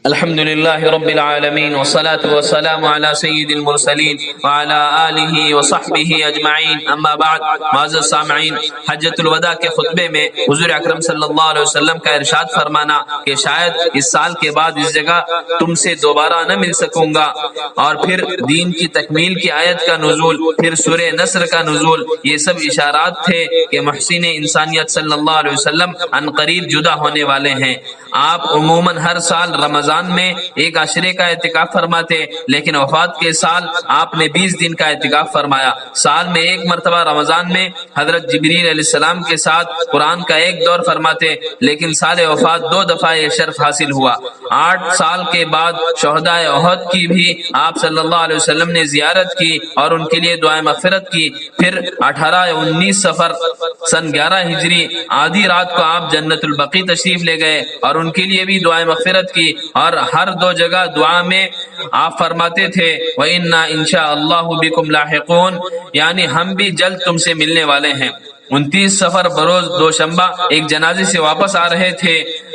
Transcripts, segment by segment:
الحمد للہ رب العالمین والصلاة والسلام علی سید المرسلین وعلی آلہ وصحبہ اجمعین، اما بعد۔ معزز سامعین، حجۃ الوداع کے خطبے میں حضور اکرم صلی اللہ علیہ وسلم کا ارشاد فرمانا کہ شاید اس سال کے بعد اس جگہ تم سے دوبارہ نہ مل سکوں گا، اور پھر دین کی تکمیل کی آیت کا نزول، پھر سورہ نصر کا نزول، یہ سب اشارات تھے کہ محسن انسانیت صلی اللہ علیہ وسلم عنقریب جدا ہونے والے ہیں۔ آپ عموماً ہر سال رمضان میں ایک عشرے کا اعتکاف فرماتے، لیکن وفات کے سال آپ نے 20 دن کا اعتکاف فرمایا۔ سال میں ایک مرتبہ رمضان میں حضرت جبریل علیہ السلام کے ساتھ قرآن کا ایک دور فرماتے، لیکن سال وفات 2 دفعہ یہ شرف حاصل ہوا۔ 8 سال کے بعد شہدائے احد کی بھی آپ صلی اللہ علیہ وسلم نے زیارت کی اور ان کے لیے دعائے مغفرت کی۔ پھر 18 یا 19 سفر سن 11 ہجری آدھی رات کو آپ جنت البقیع تشریف لے گئے اور ان کے لیے بھی دعائے مغفرت کی، اور ہر 2 جگہ دعا میں آپ فرماتے تھے وَإِنَّا إِن شَاءَ اللَّهُ بِكُمْ لَاحِقُونَ، یعنی ہم بھی جلد تم سے ملنے والے ہیں۔ 29 سفر بروز دوشنبہ ایک جنازے سے واپس آ رہے تھے،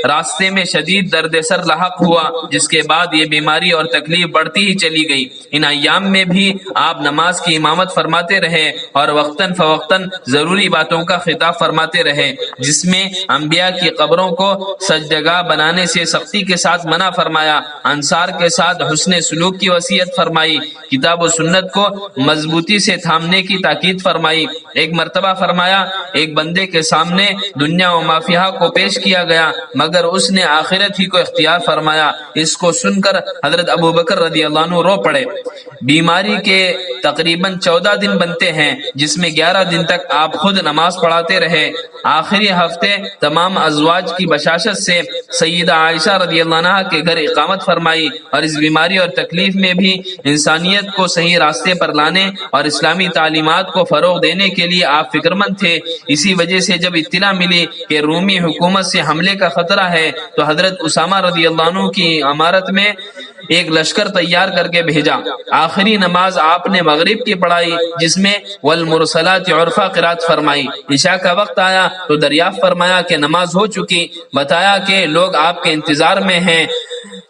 راستے میں شدید درد سر لاحق ہوا، جس کے بعد یہ بیماری اور تکلیف بڑھتی ہی چلی گئی۔ ان ایام میں بھی آپ نماز کی امامت فرماتے رہے اور وقتاً فوقتاً ضروری باتوں کا خطاب فرماتے رہے، جس میں انبیاء کی قبروں کو سجدگاہ بنانے سے سختی کے ساتھ منع فرمایا، انصار کے ساتھ حسن سلوک کی وصیت فرمائی، کتاب و سنت کو مضبوطی سے تھامنے کی تاکید فرمائی۔ ایک مرتبہ فرمایا ایک بندے کے سامنے دنیا و ما فیہا کو پیش کیا گیا، مگر اس نے آخرت ہی کو اختیار فرمایا۔ اس کو سن کر حضرت ابوبکر رضی اللہ عنہ رو پڑے۔ بیماری کے تقریباً 14 دن بنتے ہیں، جس میں 11 دن تک آپ خود نماز پڑھاتے رہے۔ آخری ہفتے تمام ازواج کی بشاشت سے سیدہ عائشہ رضی اللہ عنہ کے گھر اقامت فرمائی، اور اس بیماری اور تکلیف میں بھی انسانیت کو صحیح راستے پر لانے اور اسلامی تعلیمات کو فروغ دینے کے لیے آپ فکر مند تھے۔ اسی وجہ سے جب اطلاع ملی کہ رومی حکومت سے حملے کا خطرہ ہے تو حضرت اسامہ رضی اللہ عنہ کی امارت میں ایک لشکر تیار کر کے بھیجا۔ آخری نماز آپ نے مغرب کی پڑھائی، جس میں والمرسلات عرفا قرات فرمائی۔ عشاء کا وقت آیا تو دریافت فرمایا کہ نماز ہو چکی، بتایا کہ لوگ آپ کے انتظار میں ہیں،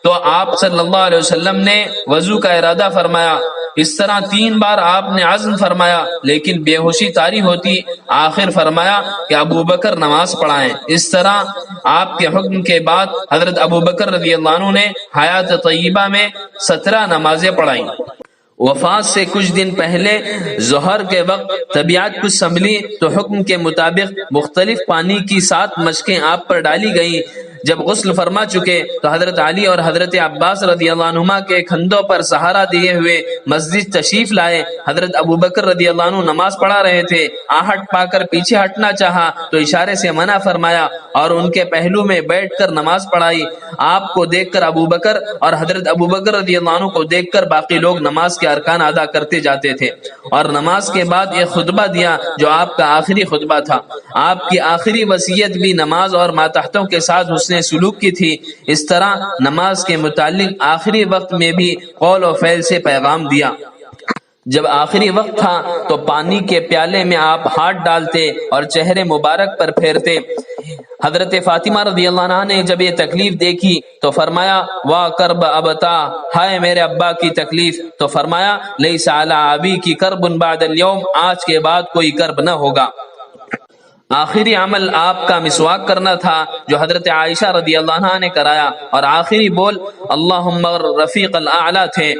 تو آپ صلی اللہ علیہ وسلم نے وضو کا ارادہ فرمایا۔ اس طرح 3 بار آپ نے عزم فرمایا، لیکن بے ہوشی طاری ہوتی، آخر فرمایا کہ ابوبکر نماز پڑھائیں۔ اس طرح آپ کے حکم کے بعد حضرت ابوبکر رضی اللہ عنہ نے حیات طیبہ میں 17 نمازیں پڑھائیں۔ وفات سے کچھ دن پہلے ظہر کے وقت طبیعت کچھ سنبھلی تو حکم کے مطابق مختلف پانی کی 7 مشقیں آپ پر ڈالی گئیں۔ جب غسل فرما چکے تو حضرت علی اور حضرت عباس رضی اللہ عنہما کے کندھوں پر سہارا دیے ہوئے مسجد تشریف لائے۔ حضرت ابوبکر رضی اللہ عنہ نماز پڑھا رہے تھے، آہٹ پا کر پیچھے ہٹنا چاہا تو اشارے سے منع فرمایا اور ان کے پہلو میں بیٹھ کر نماز پڑھائی۔ آپ کو دیکھ کر ابوبکر اور حضرت ابوبکر رضی اللہ عنہ کو دیکھ کر باقی لوگ نماز کے ارکان ادا کرتے جاتے تھے، اور نماز کے بعد ایک خطبہ دیا جو آپ کا آخری خطبہ تھا۔ آپ کی آخری وصیت بھی نماز اور ماتحتوں کے ساتھ حسن سلوک کی تھی۔ اس طرح نماز کے متعلق آخری وقت میں بھی قول و فعل سے پیغام دیا۔ جب آخری وقت تھا تو پانی کے پیالے میں آپ ہاتھ ڈالتے اور چہرے مبارک پر پھیرتے۔ حضرت فاطمہ رضی اللہ عنہ نے جب یہ تکلیف دیکھی تو فرمایا واہ کرب ابتا، ہائے میرے ابا کی تکلیف، تو فرمایا لیس علی ابی کی کرب بعد اليوم، آج کے بعد کوئی کرب نہ ہوگا۔ آخری عمل آپ کا مسواک کرنا تھا جو حضرت عائشہ رضی اللہ عنہ نے کرایا، اور آخری بول اللہم رفیق الاعلی تھے۔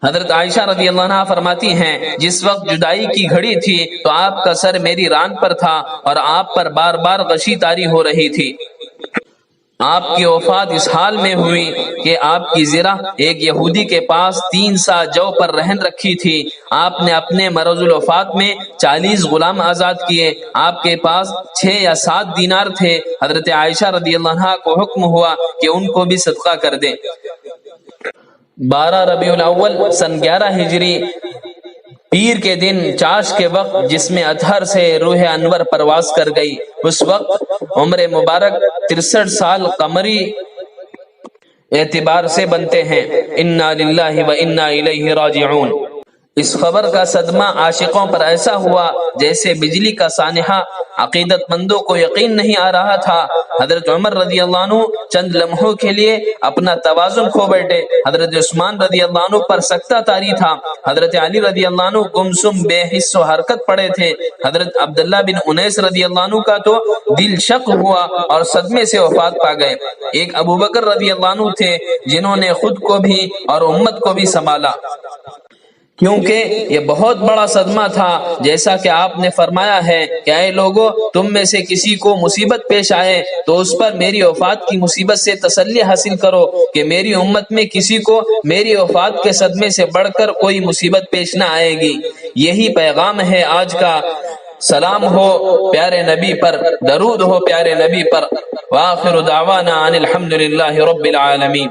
حضرت عائشہ رضی اللہ عنہ فرماتی ہیں جس وقت جدائی کی گھڑی تھی تو آپ کا سر میری ران پر تھا اور آپ پر بار بار غشی طاری ہو رہی تھی۔ آپ کی وفات اس حال میں ہوئی کہ آپ کی زرہ ایک یہودی کے پاس 3 سا جو پر رہن رکھی تھی۔ آپ نے اپنے مرض الوفات میں 40 غلام آزاد کیے۔ آپ کے پاس 6 یا 7 دینار تھے۔ حضرت عائشہ رضی اللہ عنہ کو حکم ہوا کہ ان کو بھی صدقہ کر دیں۔ 12 ربیع الاول سن 11 ہجری پیر کے دن چاش کے وقت جس میں اطہر سے روح انور پرواز کر گئی، اس وقت عمر مبارک 63 سال قمری اعتبار سے بنتے ہیں۔ انا للہ و انا الیہ راجعون۔ اس خبر کا صدمہ عاشقوں پر ایسا ہوا جیسے بجلی کا سانحہ۔ عقیدت مندوں کو یقین نہیں آ رہا تھا حضرت عمر رضی اللہ عنہ چند لمحوں کے لیے اپنا توازن کھو بیٹھے، حضرت عثمان رضی اللہ عنہ پر سکتہ طاری تھا، حضرت علی رضی اللہ عنہ گمسم بے حس و حرکت پڑے تھے، حضرت عبداللہ بن انیس رضی اللہ عنہ کا تو دل شق ہوا اور صدمے سے وفات پا گئے۔ ایک ابو بکر رضی اللہ عنہ تھے جنہوں نے خود کو بھی اور امت کو بھی سنبھالا، کیونکہ یہ بہت بڑا صدمہ تھا۔ جیسا کہ آپ نے فرمایا ہے کہ اے لوگو، تم میں سے کسی کو مصیبت پیش آئے تو اس پر میری وفات کی مصیبت سے تسلی حاصل کرو کہ میری امت میں کسی کو میری وفات کے صدمے سے بڑھ کر کوئی مصیبت پیش نہ آئے گی۔ یہی پیغام ہے آج کا۔ سلام ہو پیارے نبی پر، درود ہو پیارے نبی پر، وآخر دعوانا ان الحمد للہ رب العالمین۔